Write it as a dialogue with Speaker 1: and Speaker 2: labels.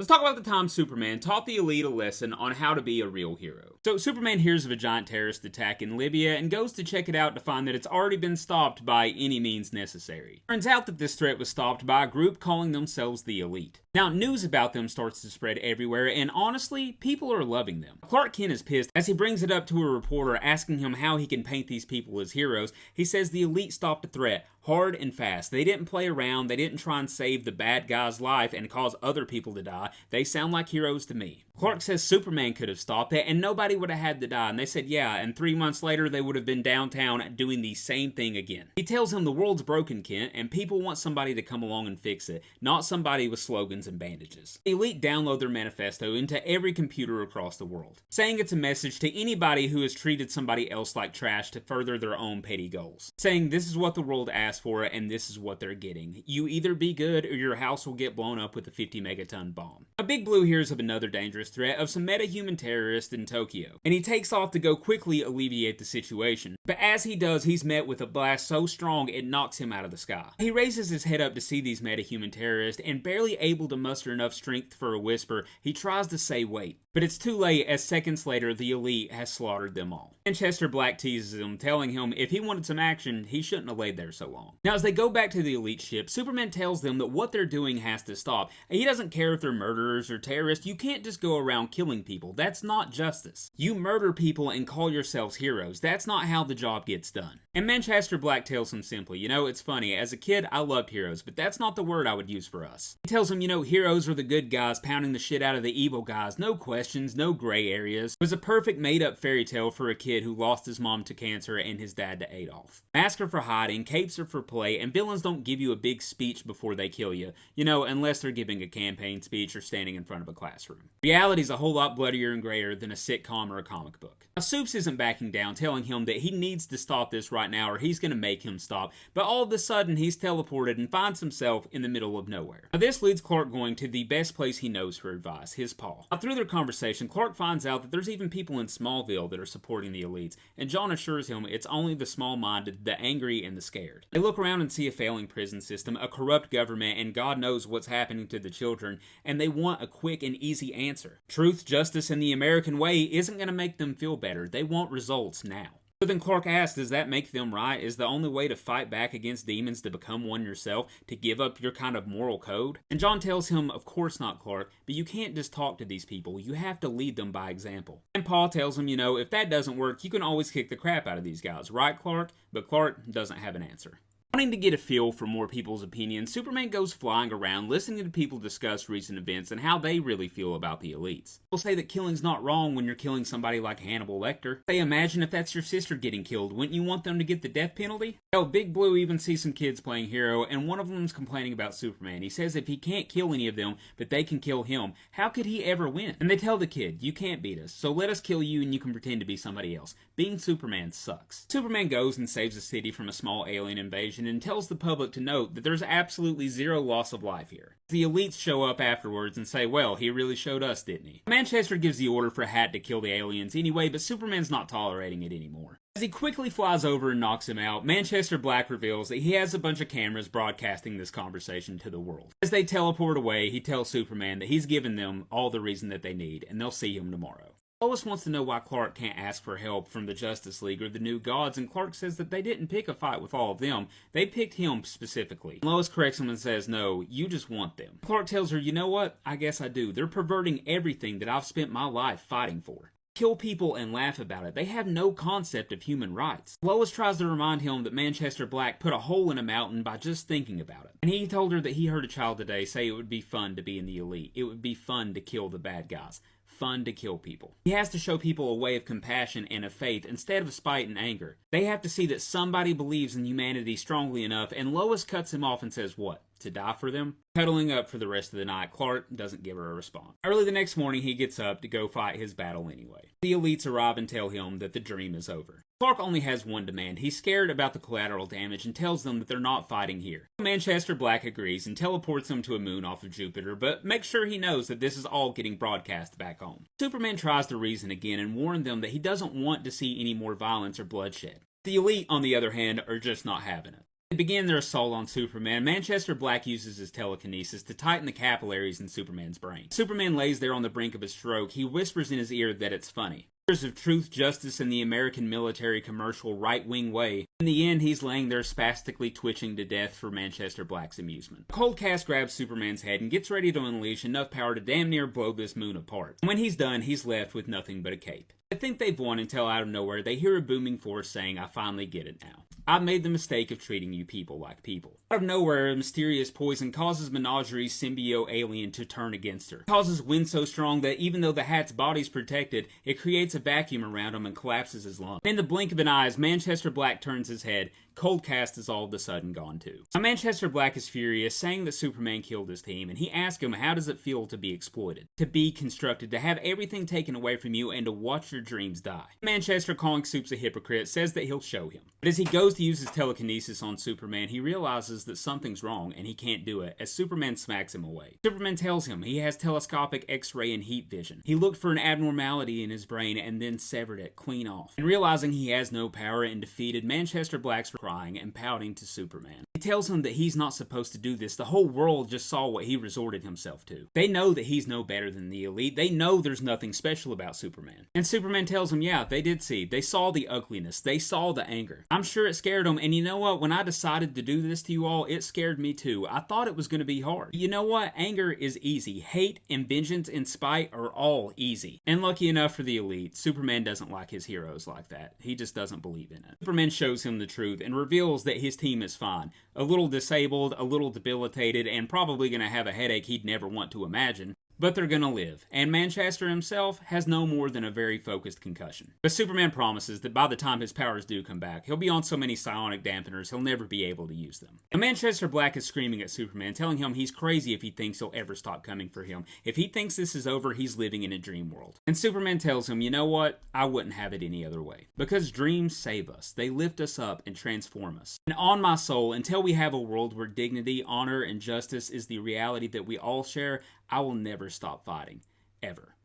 Speaker 1: Let's talk about the time Superman taught the elite a lesson on how to be a real hero. So Superman hears of a giant terrorist attack in Libya and goes to check it out to find that it's already been stopped by any means necessary. Turns out that this threat was stopped by a group calling themselves the Elite. Now, news about them starts to spread everywhere, and honestly, people are loving them. Clark Kent is pissed as he brings it up to a reporter asking him how he can paint these people as heroes. He says the Elite stopped a threat hard and fast. They didn't play around, they didn't try and save the bad guy's life and cause other people to die. They sound like heroes to me. Clark says Superman could have stopped it and nobody would have had to die, and they said yeah, and 3 months later they would have been downtown doing the same thing again. He tells him the world's broken, Kent, and people want somebody to come along and fix it, not somebody with slogans and bandages. The Elite download their manifesto into every computer across the world, saying it's a message to anybody who has treated somebody else like trash to further their own petty goals. Saying this is what the world asked for and this is what they're getting. You either be good or your house will get blown up with a 50 megaton bomb. A Big Blue hears of another dangerous threat of some metahuman terrorists in Tokyo, and he takes off to go quickly alleviate the situation. But as he does, he's met with a blast so strong it knocks him out of the sky. He raises his head up to see these metahuman terrorists, and barely able to muster enough strength for a whisper, he tries to say wait. But it's too late, as seconds later the Elite has slaughtered them all. Manchester Black teases him, telling him if he wanted some action, he shouldn't have laid there so long. Now as they go back to the Elite ship, Superman tells them that what they're doing has to stop. He doesn't care if they're murderers or terrorists. You can't just go around killing people. That's not justice. You murder people and call yourselves heroes. That's not how the job gets done. And Manchester Black tells him simply, you know, it's funny, as a kid I loved heroes, but that's not the word I would use for us. He tells him, you know, heroes are the good guys pounding the shit out of the evil guys, no questions, no gray areas. It was a perfect made-up fairy tale for a kid who lost his mom to cancer and his dad to Adolf. Masks are for hiding, capes are for play, and villains don't give you a big speech before they kill you, you know, unless they're giving a campaign speech or standing in front of a classroom. Reality's a whole lot bloodier and grayer than a sitcom or a comic book. Now, Supes isn't backing down, telling him that he needs to stop this right now or he's gonna make him stop, but all of a sudden he's teleported and finds himself in the middle of nowhere. Now, this leads Clark going to the best place he knows for advice, his paw. Now, through their conversation, Clark finds out that there's even people in Smallville that are supporting the Elites, and John assures him it's only the small-minded, the angry, and the scared. They look around and see a failing prison system, a corrupt government, and God knows what's happening to the children, and they want a quick and easy answer. Truth, justice, and the American way isn't going to make them feel better. They want results now. So then Clark asks, does that make them right? Is the only way to fight back against demons to become one yourself, to give up your kind of moral code? And John tells him, of course not, Clark, but you can't just talk to these people, you have to lead them by example. And Paul tells him, you know, if that doesn't work, you can always kick the crap out of these guys, right, Clark? But Clark doesn't have an answer. Wanting to get a feel for more people's opinions, Superman goes flying around listening to people discuss recent events and how they really feel about the Elites. People say that killing's not wrong when you're killing somebody like Hannibal Lecter. They imagine if that's your sister getting killed, wouldn't you want them to get the death penalty? Hell, Big Blue even sees some kids playing hero, and one of them's complaining about Superman. He says if he can't kill any of them, but they can kill him, how could he ever win? And they tell the kid, you can't beat us, so let us kill you and you can pretend to be somebody else. Being Superman sucks. Superman goes and saves the city from a small alien invasion and tells the public to note that there's absolutely zero loss of life here. The Elites show up afterwards and say, well, he really showed us, didn't he? Manchester gives the order for Hat to kill the aliens anyway, but Superman's not tolerating it anymore. As he quickly flies over and knocks him out, Manchester Black reveals that he has a bunch of cameras broadcasting this conversation to the world. As they teleport away, he tells Superman that he's given them all the reason that they need, and they'll see him tomorrow. Lois wants to know why Clark can't ask for help from the Justice League or the New Gods, and Clark says that they didn't pick a fight with all of them, they picked him specifically. Lois corrects him and says, no, you just want them. Clark tells her, you know what, I guess I do. They're perverting everything that I've spent my life fighting for. Kill people and laugh about it. They have no concept of human rights. Lois tries to remind him that Manchester Black put a hole in a mountain by just thinking about it. And he told her that he heard a child today say it would be fun to be in the Elite. It would be fun to kill the bad guys. Fun to kill people. He has to show people a way of compassion and of faith instead of spite and anger. They have to see that somebody believes in humanity strongly enough, and Lois cuts him off and says what? To die for them? Cuddling up for the rest of the night, Clark doesn't give her a response. Early the next morning, he gets up to go fight his battle anyway. The Elites arrive and tell him that the dream is over. Clark only has one demand. He's scared about the collateral damage and tells them that they're not fighting here. Manchester Black agrees and teleports him to a moon off of Jupiter, but makes sure he knows that this is all getting broadcast back home. Superman tries to reason again and warn them that he doesn't want to see any more violence or bloodshed. The Elite, on the other hand, are just not having it. They begin their assault on Superman. Manchester Black uses his telekinesis to tighten the capillaries in Superman's brain. Superman lays there on the brink of a stroke. He whispers in his ear that it's funny. Of truth, justice, and the American military commercial right-wing way. In the end, he's laying there spastically twitching to death for Manchester Black's amusement. Cold Cast grabs Superman's head and gets ready to unleash enough power to damn near blow this moon apart. And when he's done, he's left with nothing but a cape. They think they've won until out of nowhere they hear a booming force saying, "I finally get it now. I've made the mistake of treating you people like people." Out of nowhere, a mysterious poison causes Menagerie's symbiote alien to turn against her. It causes wind so strong that even though the hat's body's protected, it creates a vacuum around him and collapses his lungs. In the blink of an eye, as Manchester Black turns his head, Cold Cast is all of a sudden gone too. Now, Manchester Black is furious, saying that Superman killed his team, and he asks him how does it feel to be exploited, to be constructed, to have everything taken away from you, and to watch your dreams die. Manchester, calling Supes a hypocrite, says that he'll show him. But as he goes to use his telekinesis on Superman, he realizes that something's wrong and he can't do it, as Superman smacks him away. Superman tells him he has telescopic X-ray and heat vision. He looked for an abnormality in his brain and then severed it clean off. And realizing he has no power and defeated, Manchester Black's crying and pouting to Superman. He tells him that he's not supposed to do this. The whole world just saw what he resorted himself to. They know that he's no better than the elite. They know there's nothing special about Superman. And Superman tells him, yeah, they did see. They saw the ugliness. They saw the anger. I'm sure it scared them, and you know what? When I decided to do this to you all, it scared me too. I thought it was going to be hard. You know what? Anger is easy. Hate and vengeance and spite are all easy. And lucky enough for the elite, Superman doesn't like his heroes like that. He just doesn't believe in it. Superman shows him the truth and reveals that his team is fine. A little disabled, a little debilitated, and probably going to have a headache he'd never want to imagine. But they're gonna live, and Manchester himself has no more than a very focused concussion. But Superman promises that by the time his powers do come back, he'll be on so many psionic dampeners he'll never be able to use them. And Manchester Black is screaming at Superman, telling him he's crazy if he thinks he'll ever stop coming for him. If he thinks this is over, he's living in a dream world. And Superman tells him, you know what? I wouldn't have it any other way. Because dreams save us. They lift us up and transform us. And on my soul, until we have a world where dignity, honor, and justice is the reality that we all share, I will never stop fighting. Ever.